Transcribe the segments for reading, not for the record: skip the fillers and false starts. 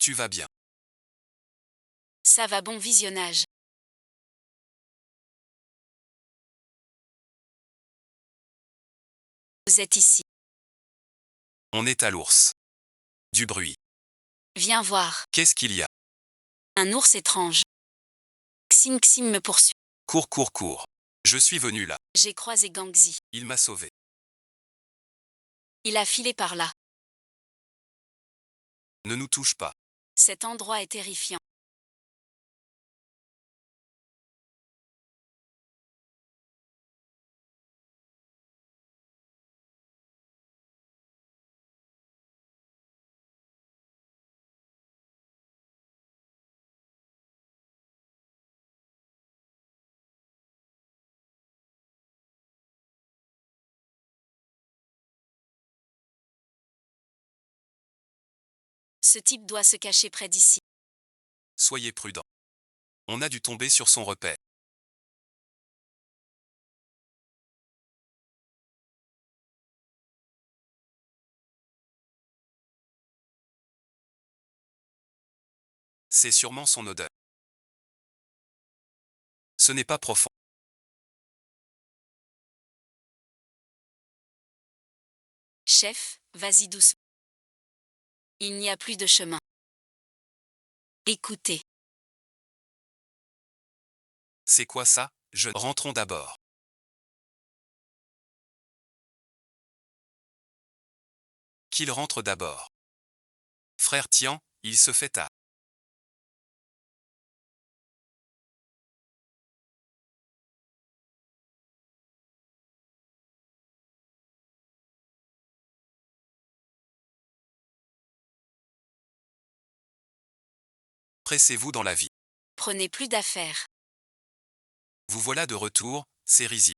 Tu vas bien. Ça va, bon visionnage. Vous êtes ici. On est à l'ours. Du bruit. Viens voir. Qu'est-ce qu'il y a? Un ours étrange. Xing Xing me poursuit. Cours, cours, cours. Je suis venu là. J'ai croisé Gangxi. Il m'a sauvé. Il a filé par là. Ne nous touche pas. Cet endroit est terrifiant. Ce type doit se cacher près d'ici. Soyez prudent. On a dû tomber sur son repère. C'est sûrement son odeur. Ce n'est pas profond. Chef, vas-y doucement. Il n'y a plus de chemin. Écoutez. C'est quoi ça? Rentrons d'abord. Qu'il rentre d'abord. Frère Tian, il se fait tard. Pressez-vous dans la vie. Prenez plus d'affaires. Vous voilà de retour, c'est Rizzi.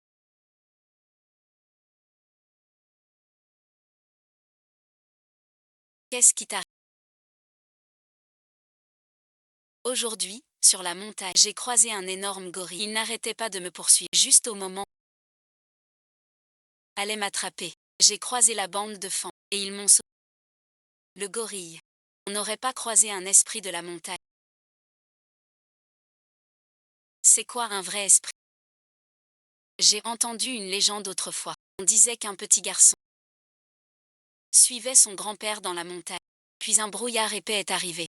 Qu'est-ce qui t'arrive? Aujourd'hui, sur la montagne, j'ai croisé un énorme gorille. Il n'arrêtait pas de me poursuivre. Juste au moment où il allait m'attraper, j'ai croisé la bande de fans, et ils m'ont sauvé. Le gorille. On n'aurait pas croisé un esprit de la montagne. C'est quoi un vrai esprit? J'ai entendu une légende autrefois. On disait qu'un petit garçon suivait son grand-père dans la montagne. Puis un brouillard épais est arrivé.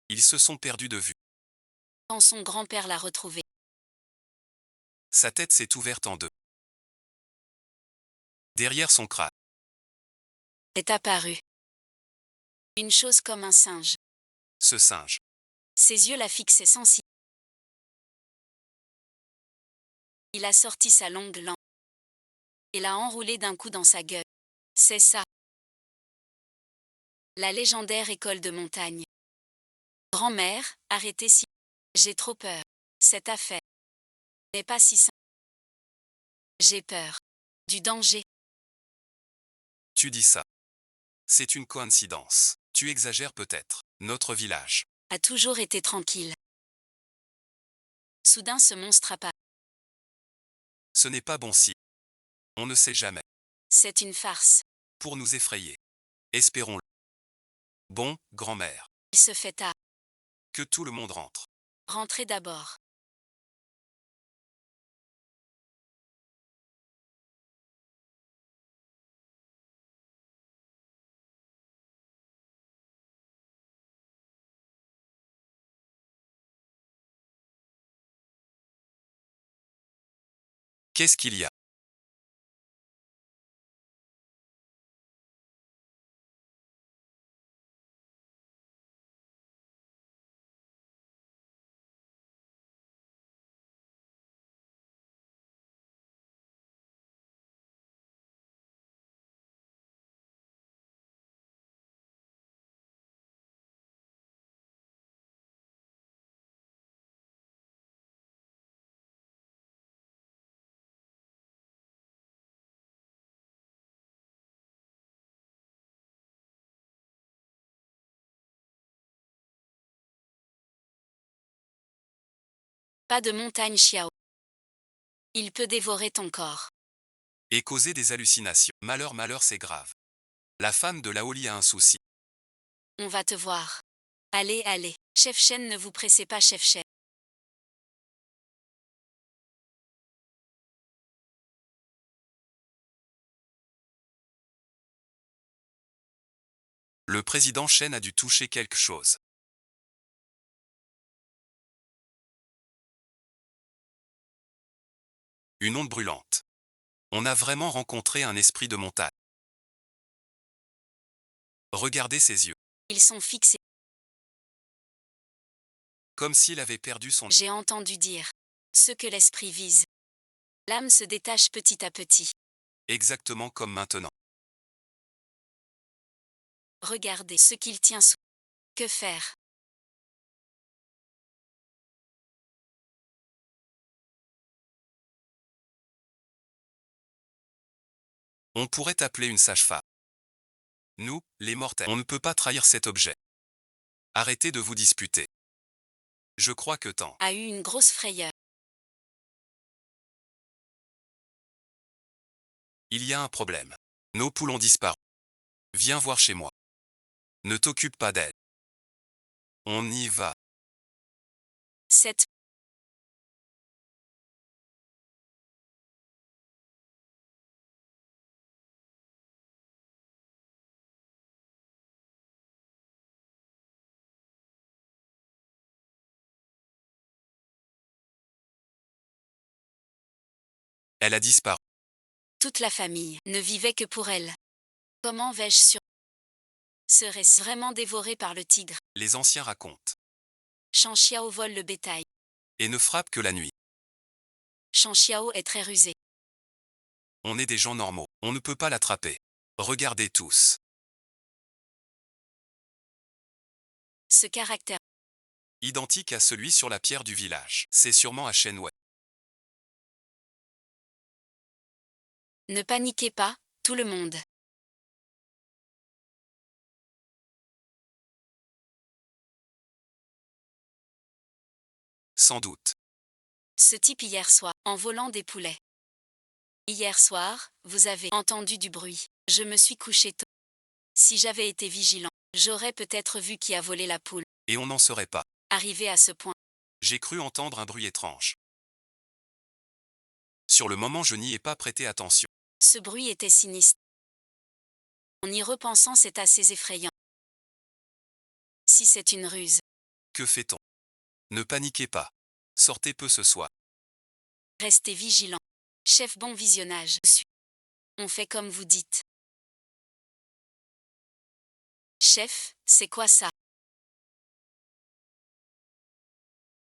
Ils se sont perdus de vue. Quand son grand-père l'a retrouvé, Sa tête s'est ouverte en deux. Derrière son crâne, est apparu une chose comme un singe. ce singe. Ses yeux la fixaient sans cils. Il a sorti sa longue langue et l'a enroulée d'un coup dans sa gueule. C'est ça. La légendaire école de montagne. Grand-mère, arrêtez si. J'ai trop peur. Cette affaire n'est pas si simple. J'ai peur. Du danger. Tu dis ça. C'est une coïncidence. Tu exagères peut-être. Notre village. A toujours été tranquille. Soudain ce monstre apparaît. Ce n'est pas bon si. On ne sait jamais. C'est une farce. Pour nous effrayer. Espérons-le. Bon, grand-mère. Il se fait tard. Que tout le monde rentre. Rentrez d'abord. Qu'est-ce qu'il y a? Pas de montagne Xiao. Il peut dévorer ton corps. Et causer des hallucinations. Malheur, malheur, c'est grave. La femme de Laoli a un souci. On va te voir. Allez, allez. Chef Chen, ne vous pressez pas, chef Chen. Le président Chen a dû toucher quelque chose. Une onde brûlante. On a vraiment rencontré un esprit de montagne. Regardez ses yeux, Ils sont fixés. comme s'il avait perdu son... J'ai entendu dire. Ce que l'esprit vise. L'âme se détache petit à petit. Exactement comme maintenant. Regardez ce qu'il tient sous. Que faire? On pourrait appeler une sage-femme. Nous, les mortels, on ne peut pas trahir cet objet. Arrêtez de vous disputer. Je crois que Tan A eu une grosse frayeur. Il y a un problème. Nos poules ont disparu. Viens voir chez moi. Ne t'occupe pas d'elle. On y va. Cette Elle a disparu. toute la famille ne vivait que pour elle. Comment vais-je sur... Serait-ce vraiment dévoré par le tigre? Les anciens racontent. Shan Xiao vole le bétail. Et ne frappe que la nuit. Shan Xiao est très rusé. On est des gens normaux. On ne peut pas l'attraper. Regardez tous. Ce caractère. Identique à celui sur la pierre du village. C'est sûrement à Shenwei. Ne paniquez pas, tout le monde. Sans doute. Ce type hier soir, en volant des poulets. Hier soir, vous avez entendu du bruit. Je me suis couché tôt. Si j'avais été vigilant, j'aurais peut-être vu qui a volé la poule. Et on n'en serait pas. Arrivé à ce point, J'ai cru entendre un bruit étrange. Sur le moment, je n'y ai pas prêté attention. ce bruit était sinistre. En y repensant, c'est assez effrayant. Si c'est une ruse, Que fait-on? Ne paniquez pas. Sortez peu ce soir. restez vigilant. Chef, bon visionnage. On fait comme vous dites. Chef, c'est quoi ça?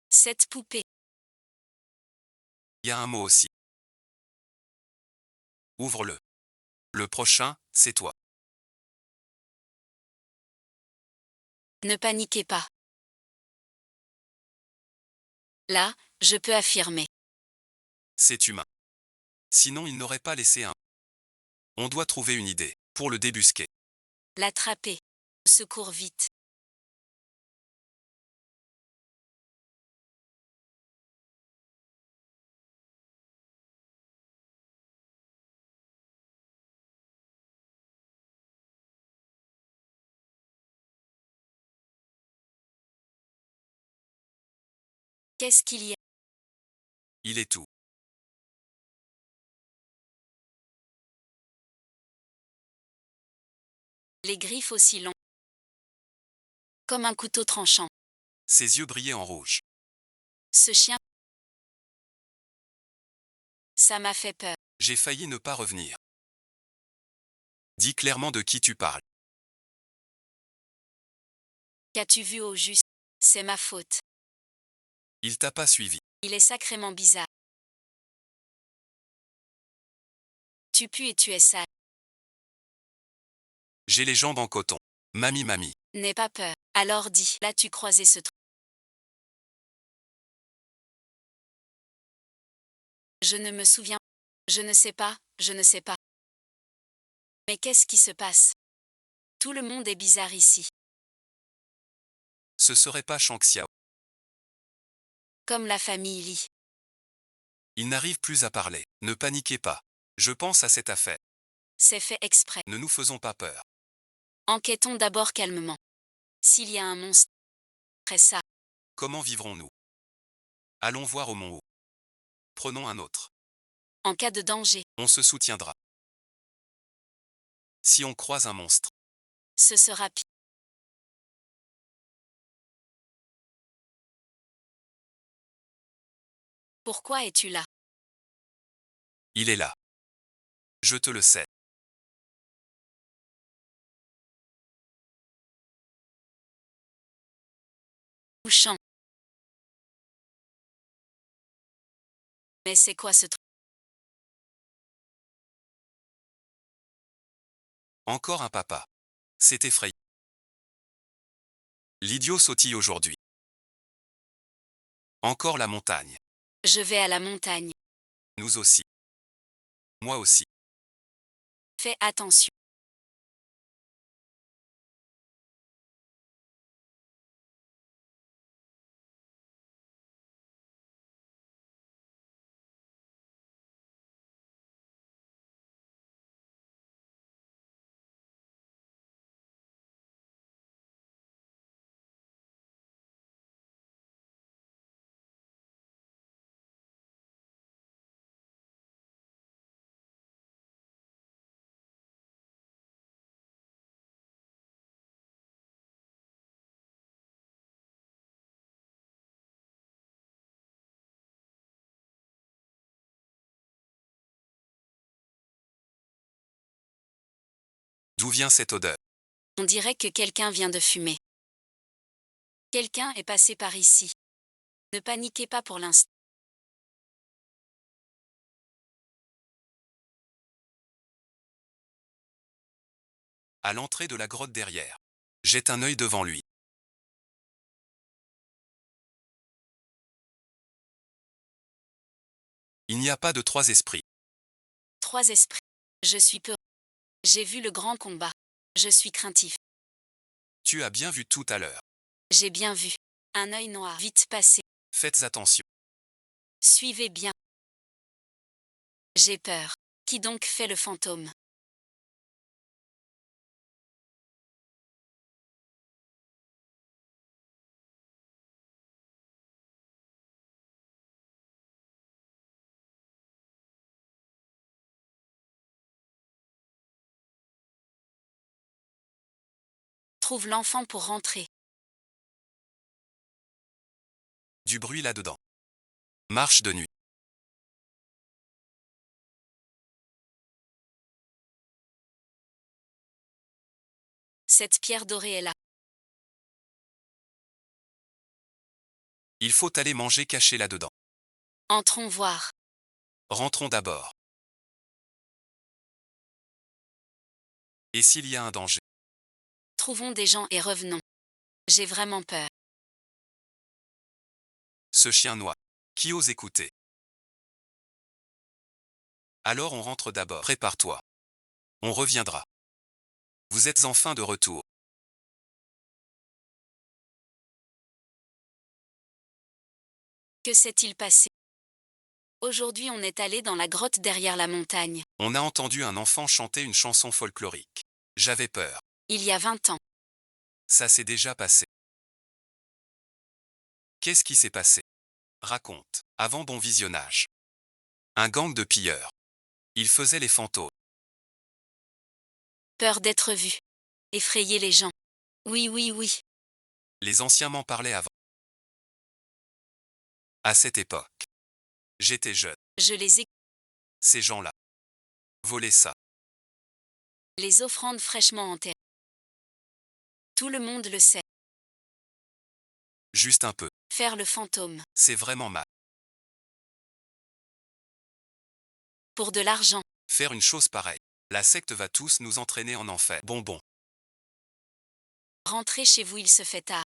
Cette poupée. Il y a un mot aussi. Ouvre-le. Le prochain, c'est toi. Ne paniquez pas. Là, je peux affirmer. C'est humain. Sinon, il n'aurait pas laissé un. On doit trouver une idée pour le débusquer. L'attraper. Secours vite. Qu'est-ce qu'il y a? Il est tout. Les griffes aussi longs. Comme un couteau tranchant. Ses yeux brillaient en rouge. Ce chien. Ça m'a fait peur. J'ai failli ne pas revenir. Dis clairement de qui tu parles. Qu'as-tu vu au juste? C'est ma faute. Il t'a pas suivi. Il est sacrément bizarre. Tu pues et tu es sale. J'ai les jambes en coton. Mamie. N'aie pas peur. Alors dis, l'as-tu croisé ce truc? Je ne me souviens. Je ne sais pas, je ne sais pas. Mais qu'est-ce qui se passe? Tout le monde est bizarre ici. Ce serait pas Shang Xiao. Comme la famille Li. Il n'arrive plus à parler. Ne paniquez pas. Je pense à cette affaire. C'est fait exprès. Ne nous faisons pas peur. Enquêtons d'abord calmement. S'il y a un monstre, Après ça, Comment vivrons-nous? Allons voir au mont haut. Prenons un autre. en cas de danger, On se soutiendra. Si on croise un monstre, ce sera pire. Pourquoi es-tu là? il est là. Je te le sais. Touchant. Mais c'est quoi ce truc? Encore un papa. C'est effrayant. L'idiot sautille aujourd'hui. Encore la montagne. Je vais à la montagne. Nous aussi. Moi aussi. Fais attention. D'où vient cette odeur? On dirait que quelqu'un vient de fumer. Quelqu'un est passé par ici. Ne paniquez pas pour l'instant. À l'entrée de la grotte derrière. Jette un œil devant lui. Il n'y a pas de trois esprits. 3 esprits. Je suis peur. J'ai vu le grand combat. Je suis craintif. Tu as bien vu tout à l'heure. J'ai bien vu. Un œil noir vite passé. Faites attention. Suivez bien. J'ai peur. Qui donc fait le fantôme? Trouve l'enfant pour rentrer. Du bruit là-dedans. Marche de nuit. Cette pierre dorée est là. Il faut aller manger caché là-dedans. Entrons voir. Rentrons d'abord. Et s'il y a un danger? Trouvons des gens et revenons. J'ai vraiment peur. Ce chien noir. Qui ose écouter? Alors on rentre d'abord. Prépare-toi. On reviendra. Vous êtes enfin de retour. Que s'est-il passé? Aujourd'hui on est allé dans la grotte derrière la montagne. On a entendu un enfant chanter une chanson folklorique. J'avais peur. Il y a 20 ans. Ça s'est déjà passé. Qu'est-ce qui s'est passé? Raconte. Avant bon visionnage. Un gang de pilleurs. Ils faisaient les fantômes. Peur d'être vu. Effrayer les gens. Oui, oui, oui. Les anciens m'en parlaient avant. À cette époque. J'étais jeune. Je les ai. Ces gens-là. Volaient ça. Les offrandes fraîchement enterrées. Tout le monde le sait. Juste un peu. Faire le fantôme. C'est vraiment mal. Pour de l'argent. Faire une chose pareille. La secte va tous nous entraîner en enfer. Bon. Rentrer chez vous, il se fait tard.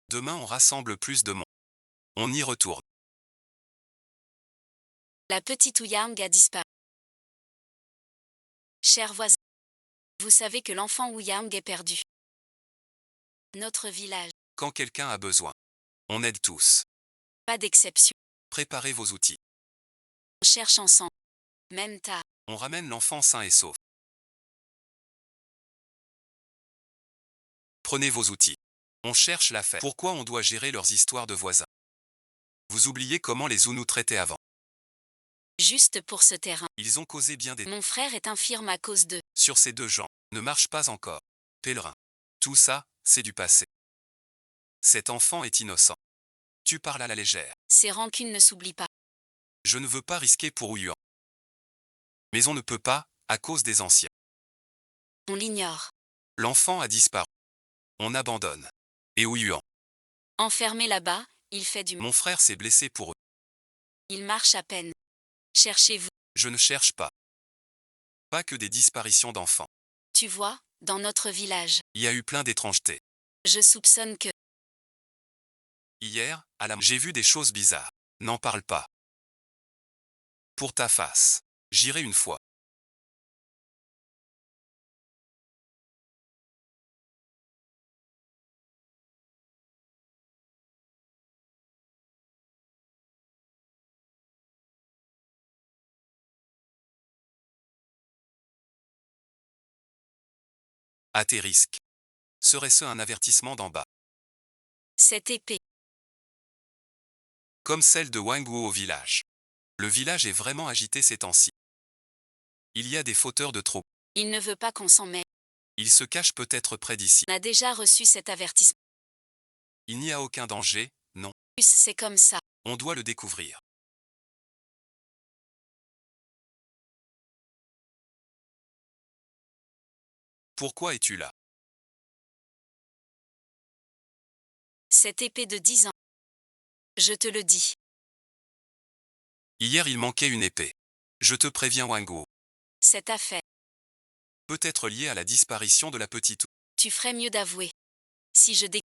Demain on rassemble plus de monde. On y retourne. La petite Ouyang a disparu. Chers voisins, vous savez que l'enfant Ouyang est perdu. Notre village, Quand quelqu'un a besoin. On aide tous. pas d'exception. Préparez vos outils. On cherche ensemble. Même tard. On ramène l'enfant sain et sauf. Prenez vos outils. On cherche l'affaire. Pourquoi on doit gérer leurs histoires de voisins? Vous oubliez comment les Zounous traitaient avant. Juste pour ce terrain. Ils ont causé bien des... Mon frère est infirme à cause de... Sur ces deux gens. Ne marche pas encore. Pèlerin. Tout ça, c'est du passé. Cet enfant est innocent. Tu parles à la légère. Ces rancunes ne s'oublient pas. Je ne veux pas risquer pour Ouyuan. Mais on ne peut pas, à cause des anciens. On l'ignore. L'enfant a disparu. On abandonne. Et Ouyuan. Enfermé là-bas, il fait du... Mon frère s'est blessé pour eux. Il marche à peine. Cherchez-vous. Je ne cherche pas. Pas que des disparitions d'enfants. Tu vois, dans notre village. Il y a eu plein d'étrangetés. Je soupçonne que... Hier, j'ai vu des choses bizarres. N'en parle pas. Pour ta face. J'irai une fois. À tes risques. Serait-ce un avertissement d'en bas? Cette épée. Comme celle de Wangguo au village. Le village est vraiment agité ces temps-ci. Il y a des fauteurs de troubles. Il ne veut pas qu'on s'en mêle. Il se cache peut-être près d'ici. On a déjà reçu cet avertissement. Il n'y a aucun danger, non. C'est comme ça. On doit le découvrir. Pourquoi es-tu là? Cette épée de 10 ans. Je te le dis. Hier il manquait une épée. Je te préviens Wangguo. Cette affaire. Peut-être liée à la disparition de la petite. Tu ferais mieux d'avouer. Si je découvre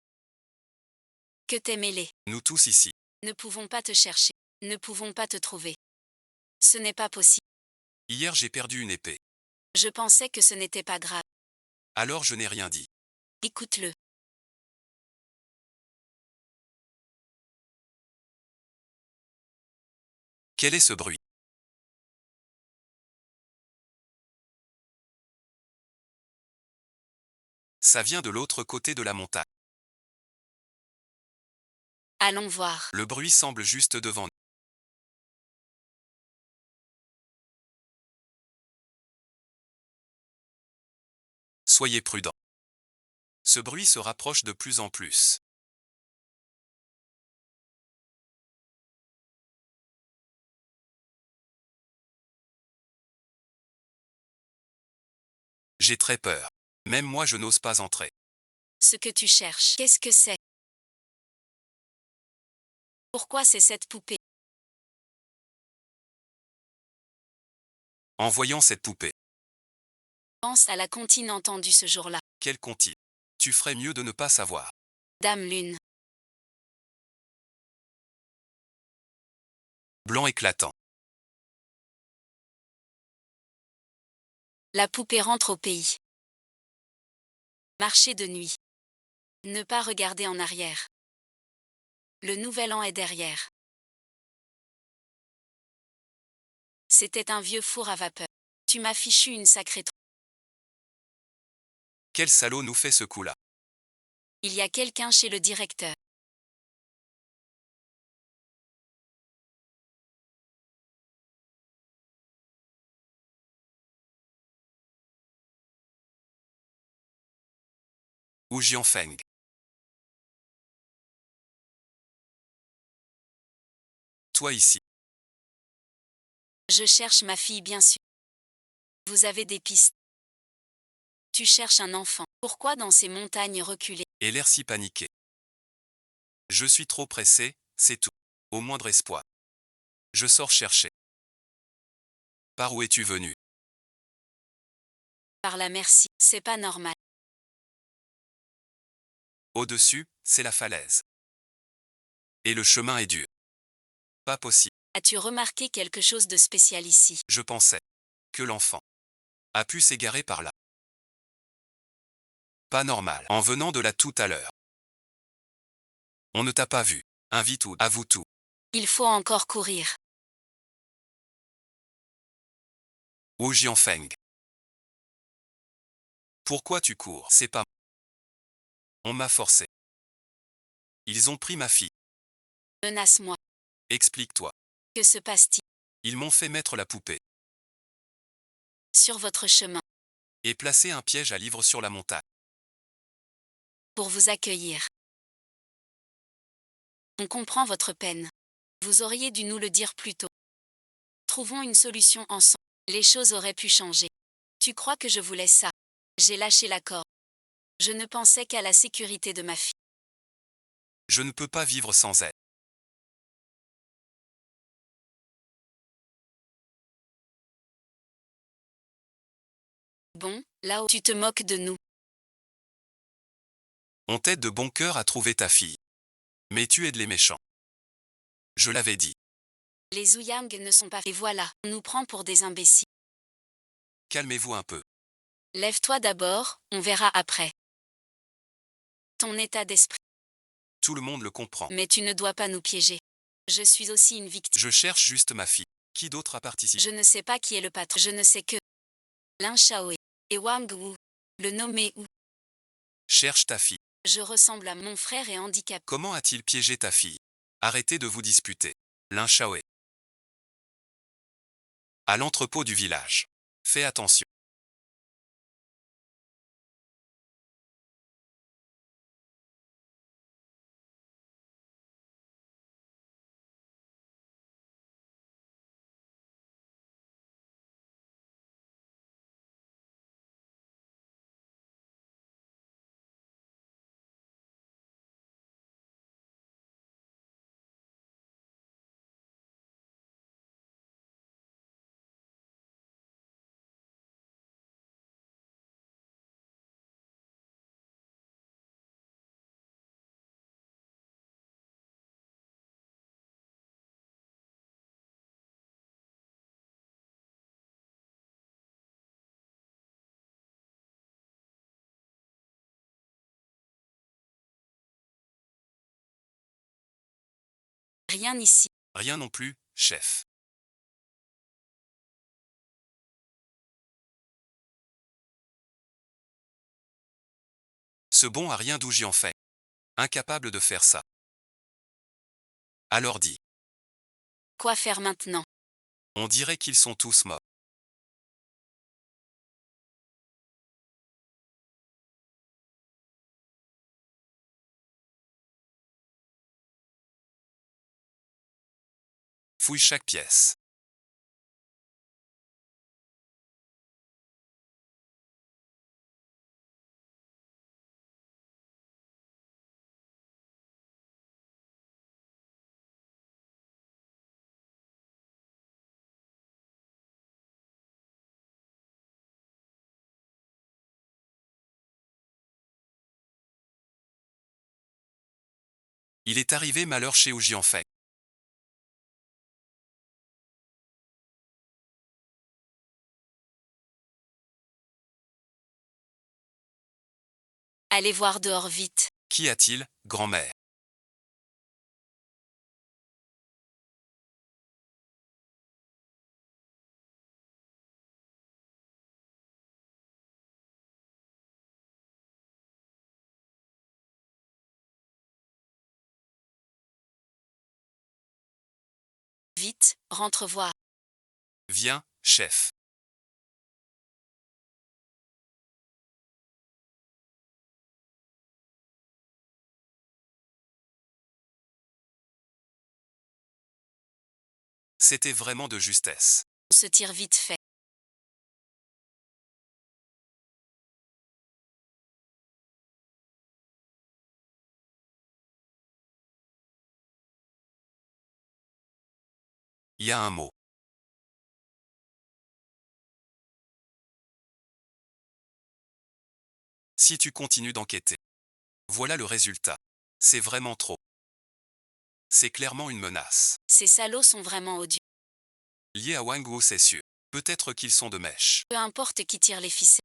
que t'es mêlé. Nous tous ici. Ne pouvons pas te chercher. Ne pouvons pas te trouver. Ce n'est pas possible. Hier j'ai perdu une épée. Je pensais que ce n'était pas grave. Alors je n'ai rien dit. Écoute-le. Quel est ce bruit? Ça vient de l'autre côté de la montagne. Allons voir. Le bruit semble juste devant nous. Soyez prudents. Ce bruit se rapproche de plus en plus. J'ai très peur. Même moi je n'ose pas entrer. Ce que tu cherches. Qu'est-ce que c'est? Pourquoi c'est cette poupée? En voyant cette poupée. Pense à la comptine entendue ce jour-là. Quelle comptine? Tu ferais mieux de ne pas savoir. Dame Lune. Blanc éclatant. La poupée rentre au pays. Marcher de nuit. Ne pas regarder en arrière. Le nouvel an est derrière. C'était un vieux four à vapeur. Tu m'as fichu une sacrée Quel salaud nous fait ce coup-là? Il y a quelqu'un chez le directeur. Ou Jianfeng. Toi ici. Je cherche ma fille bien sûr. Vous avez des pistes. Tu cherches un enfant. Pourquoi dans ces montagnes reculées? Et l'air si paniqué. Je suis trop pressé, c'est tout. Au moindre espoir. Je sors chercher. Par où es-tu venu? Par la merci. C'est pas normal. Au-dessus, c'est la falaise. Et le chemin est dur. Pas possible. As-tu remarqué quelque chose de spécial ici? Je pensais que l'enfant a pu s'égarer par là. Pas normal. En venant de là tout à l'heure. On ne t'a pas vu. Invite ou avoue tout. Il faut encore courir. Wu Jianfeng. Pourquoi tu cours? C'est pas. On m'a forcé. Ils ont pris ma fille. Menace-moi. Explique-toi. Que se passe-t-il? Ils m'ont fait mettre la poupée Sur votre chemin. et placer un piège à livres sur la montagne. Pour vous accueillir. On comprend votre peine. Vous auriez dû nous le dire plus tôt. Trouvons une solution ensemble. Les choses auraient pu changer. Tu crois que je voulais ça? J'ai lâché la corde. Je ne pensais qu'à la sécurité de ma fille. Je ne peux pas vivre sans elle. Bon, là-haut, tu te moques de nous. On t'aide de bon cœur à trouver ta fille. Mais tu aides les méchants. Je l'avais dit. Les Ouyang ne sont pas... Et voilà, on nous prend pour des imbéciles. Calmez-vous un peu. Lève-toi d'abord, on verra après. Ton état d'esprit. Tout le monde le comprend. Mais tu ne dois pas nous piéger. Je suis aussi une victime. Je cherche juste ma fille. Qui d'autre a participé? Je ne sais pas qui est le patron. Je ne sais que Lin Shaoe et Wang Wu. Le nommé Wu. Cherche ta fille. Je ressemble à mon frère et handicapé. Comment a-t-il piégé ta fille? Arrêtez de vous disputer. Lin Shaoe. À l'entrepôt du village. Fais attention. Rien ici. Rien non plus, chef. Ce bon a rien d'où j'y en fais. Incapable de faire ça. Alors dis. Quoi faire maintenant? On dirait qu'ils sont tous morts. Fouille chaque pièce. Il est arrivé malheur chez Wu Jianfei. Allez voir dehors vite. Qu'y a-t-il, grand-mère? Vite, rentre voir. Viens, chef. C'était vraiment de justesse. On se tire vite fait. Il y a un mot. Si tu continues d'enquêter. Voilà le résultat. C'est vraiment trop. C'est clairement une menace. Ces salauds sont vraiment odieux. Lié à Wang Wu, c'est sûr. Peut-être qu'ils sont de mèche. Peu importe qui tire les ficelles.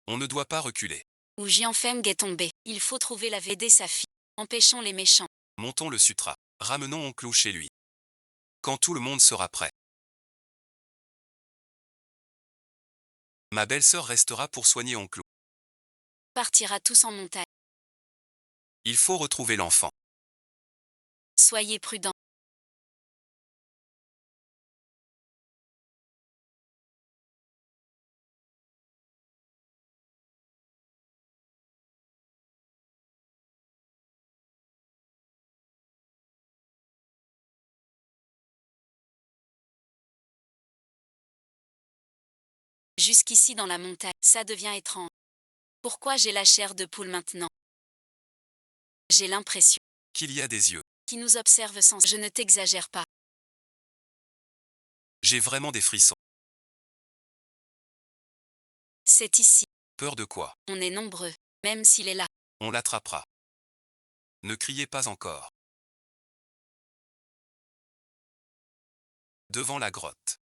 On ne doit pas reculer. Ou Jianfeng est tombé. Il faut trouver la aider sa fille. Empêchons les méchants. Montons le sutra. Ramenons Oncle chez lui. Quand tout le monde sera prêt. Ma belle-sœur restera pour soigner Oncle. Partira tous en montagne. Il faut retrouver l'enfant. Soyez prudent. Jusqu'ici dans la montagne, ça devient étrange. Pourquoi j'ai la chair de poule maintenant? J'ai l'impression Qu'il y a des yeux. qui nous observe sans... Je ne t'exagère pas. J'ai vraiment des frissons. C'est ici. Peur de quoi? On est nombreux, même s'il est là. On l'attrapera. Ne criez pas encore. Devant la grotte.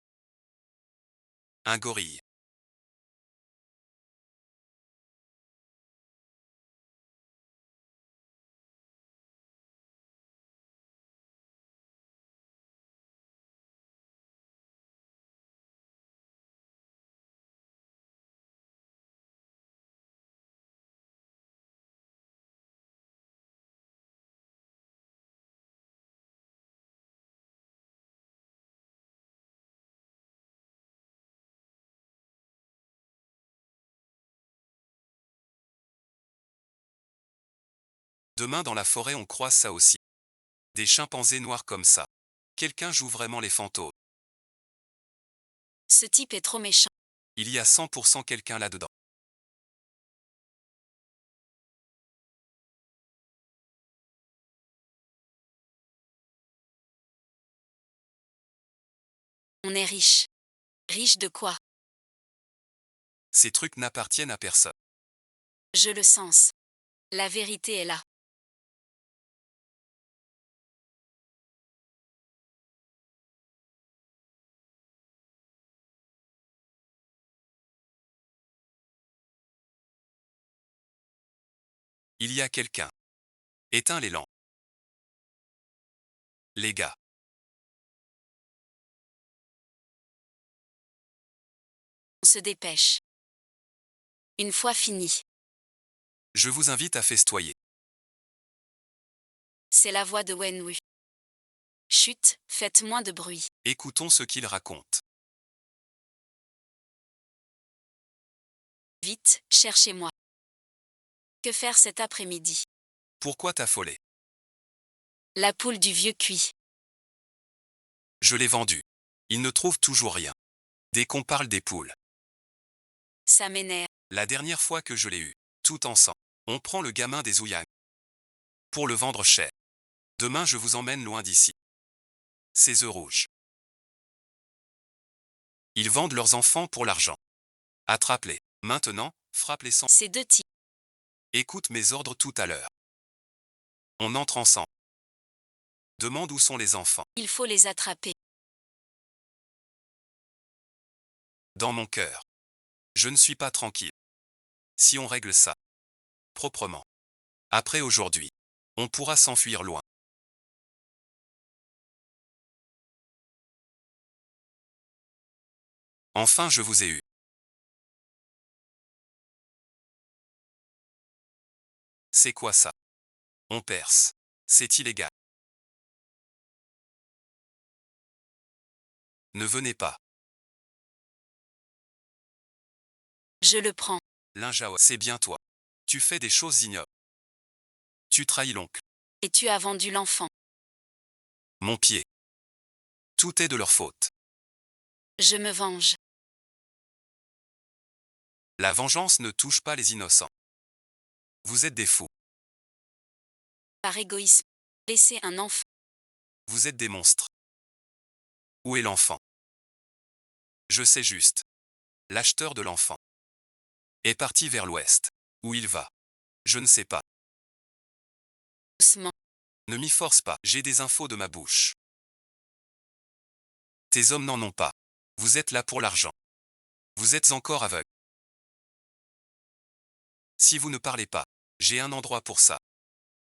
Un gorille. Demain dans la forêt on croise ça aussi. Des chimpanzés noirs comme ça. Quelqu'un joue vraiment les fantômes. Ce type est trop méchant. Il y a 100% quelqu'un là-dedans. On est riche. Riche de quoi? Ces trucs n'appartiennent à personne. Je le sens. La vérité est là. Il y a quelqu'un. Éteins les lampes. Les gars. On se dépêche. Une fois fini, Je vous invite à festoyer. c'est la voix de Wenwu. Chut, faites moins de bruit. Écoutons ce qu'il raconte. Vite, cherchez-moi. Que faire cet après-midi? Pourquoi t'affoler? La poule du vieux cuit. Je l'ai vendu. Il ne trouve toujours rien. Dès qu'on parle des poules. Ça m'énerve. La dernière fois que je l'ai eu, tout ensemble, on prend le gamin des Ouyang. Pour le vendre cher. Demain je vous emmène loin d'ici. Ces œufs rouges. Ils vendent leurs enfants pour l'argent. Attrape-les. Maintenant, frappe-les sans... Ces deux types. Écoute mes ordres tout à l'heure. On entre ensemble. Demande où sont les enfants. Il faut les attraper. Dans mon cœur. Je ne suis pas tranquille. Si on règle ça. Proprement. Après aujourd'hui. On pourra s'enfuir loin. Enfin je vous ai eu. C'est quoi ça? On perce. C'est illégal. Ne venez pas. Je le prends. Linjao, c'est bien toi. Tu fais des choses ignobles. Tu trahis l'oncle. Et tu as vendu l'enfant. Mon pied. Tout est de leur faute. Je me venge. La vengeance ne touche pas les innocents. Vous êtes des fous. Par égoïsme. Laisser un enfant. Vous êtes des monstres. Où est l'enfant? Je sais juste. L'acheteur de l'enfant est parti vers l'ouest. Où il va? Je ne sais pas. Doucement. Ne m'y force pas, j'ai des infos de ma bouche. Tes hommes n'en ont pas. Vous êtes là pour l'argent. Vous êtes encore aveugle. Si vous ne parlez pas, j'ai un endroit pour ça.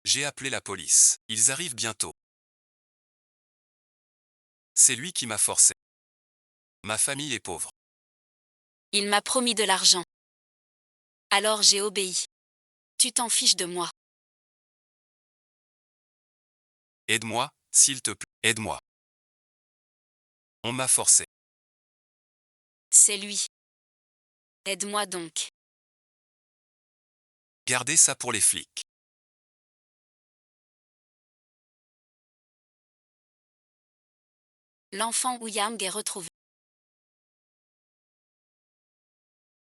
J'ai appelé la police. Ils arrivent bientôt. C'est lui qui m'a forcé. Ma famille est pauvre. Il m'a promis de l'argent. Alors j'ai obéi. Tu t'en fiches de moi. Aide-moi, s'il te plaît. Aide-moi. On m'a forcé. C'est lui. Aide-moi donc. Gardez ça pour les flics. L'enfant Ouyang est retrouvé.